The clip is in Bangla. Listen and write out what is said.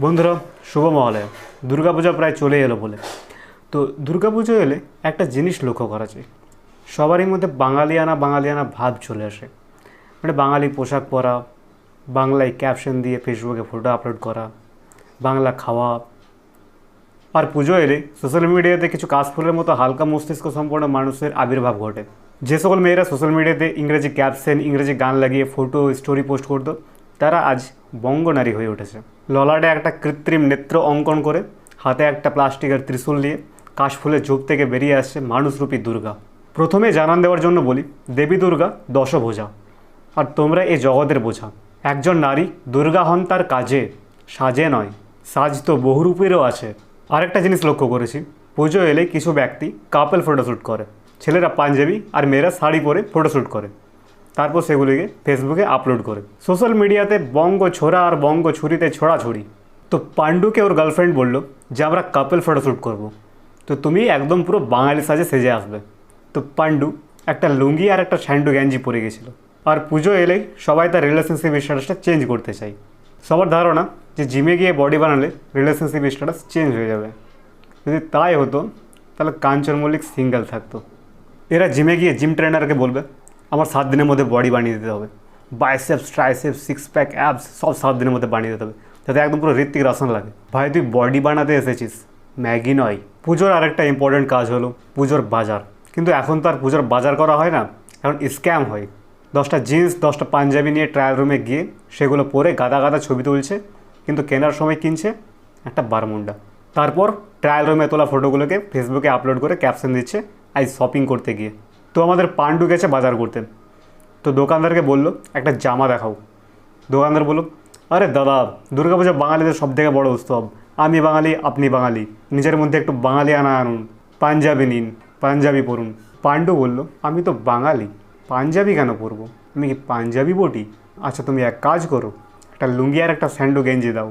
বন্ধুরা শুভ মহালয়া দুর্গাপূজা প্রায় চলে এলো বলে তো দুর্গাপুজো এলে একটা জিনিস লক্ষ্য করা যায় সবারই মধ্যে বাঙালিয়ানা ভাব চলে আসে মানে বাঙালি পোশাক পরা বাংলায় ক্যাপশন দিয়ে ফেসবুকে ফটো আপলোড করা বাংলা খাওয়া আর পুজো এলে সোশ্যাল মিডিয়াতে কিছু কাশফুলের মতো হালকা মস্তিষ্ক সম্পন্ন মানুষের আবির্ভাব ঘটে যে সকল মেয়েরা সোশ্যাল মিডিয়াতে ইংরেজি ক্যাপশন ইংরেজি গান লাগিয়ে ফটো স্টোরি পোস্ট করতো তারা আজ বঙ্গনারী হয়ে উঠেছে ললাটে একটা কৃত্রিম নেত্র অঙ্কন করে হাতে একটা প্লাস্টিকের ত্রিশূল নিয়ে কাশফুলের ঝোপ থেকে বেরিয়ে আসছে মানুষরূপী দুর্গা প্রথমে জানান দেওয়ার জন্য বলি দেবী দুর্গা দশভুজা আর তোমরা এই জগতের বোঝা একজন নারী দুর্গা হন তার কাজে সাজে নয় সাজ তো বহুরূপেরও আছে আরেকটা জিনিস লক্ষ্য করেছি পুজো এলে কিছু ব্যক্তি কাপল ফটোশ্যুট করে ছেলেরা পাঞ্জাবি আর মেয়েরা শাড়ি পরে ফটোশ্যুট করে তারপর সেগুলিকে ফেসবুকে আপলোড করে সোশ্যাল মিডিয়াতে বঙ্গ ছোড়া আর বঙ্গ ছুরিতে ছোড়াছুড়ি তো পাণ্ডুকে ওর গার্লফ্রেন্ড বললো যে আমরা কাপল ফটোশ্যুট করব তো তুমি একদম পুরো বাঙালি সাজে সেজে আসবে তো পাণ্ডু একটা লুঙ্গি আর একটা স্যান্ডো গেঞ্জি পরে গেছিলো আর পুজো এলেই সবাই তার রিলেশনশিপ স্ট্যাটাসটা চেঞ্জ করতে চায় সবার ধারণা যে জিমে গিয়ে বডি বানালে রিলেশনশিপ স্ট্যাটাস চেঞ্জ হয়ে যাবে যদি তাই হতো তাহলে কাঞ্চন মল্লিক সিঙ্গেল থাকতো এরা জিমে গিয়ে জিম ট্রেনারকে বলবে আমার 7 দিনের মধ্যে বডি বানিয়ে দিতে হবে biceps triceps six pack ABS সব 7 দিনের মধ্যে বানিয়ে দিতে হবে যাতে একদম পুরো ঋত্বিক রোশন লাগে ভাই তুই বডি বানাতে এসেছিস ম্যাগি নয় পুজোর আরেকটা ইম্পর্টেন্ট কাজ হলো পুজোর বাজার কিন্তু এখন তো আর পুজোর বাজার করা হয় না এখন স্ক্যাম হয় 10টা জিন্স 10টা পাঞ্জাবি নিয়ে ট্রায়াল রুমে গিয়ে সেগুলো পরে গাদা গাদা ছবি তুলছে কিন্তু কেনার সময় কিনছে একটা বারমুন্ডা তারপর ট্রায়াল রুমে তোলা ফটোগুলোকে ফেসবুকে আপলোড করে ক্যাপশন দিচ্ছে আজ শপিং করতে গিয়ে তো আমাদের পাণ্ডু গেছে বাজার করতে তো দোকানদারকে বললো একটা জামা দেখাও দোকানদার বললো আরে দাদা দুর্গাপূজা বাঙালিদের সব থেকে বড়ো উৎসব আমি বাঙালি আপনি বাঙালি নিজের মধ্যে একটু বাঙালি আনুন পাঞ্জাবি নিন পাঞ্জাবি পরুন পাণ্ডু বলল আমি তো বাঙালি পাঞ্জাবি কেন পরবো আমি কি পাঞ্জাবি বটি আচ্ছা তুমি এক কাজ করো একটা লুঙ্গি আর একটা স্যান্ডো গেঞ্জি দাও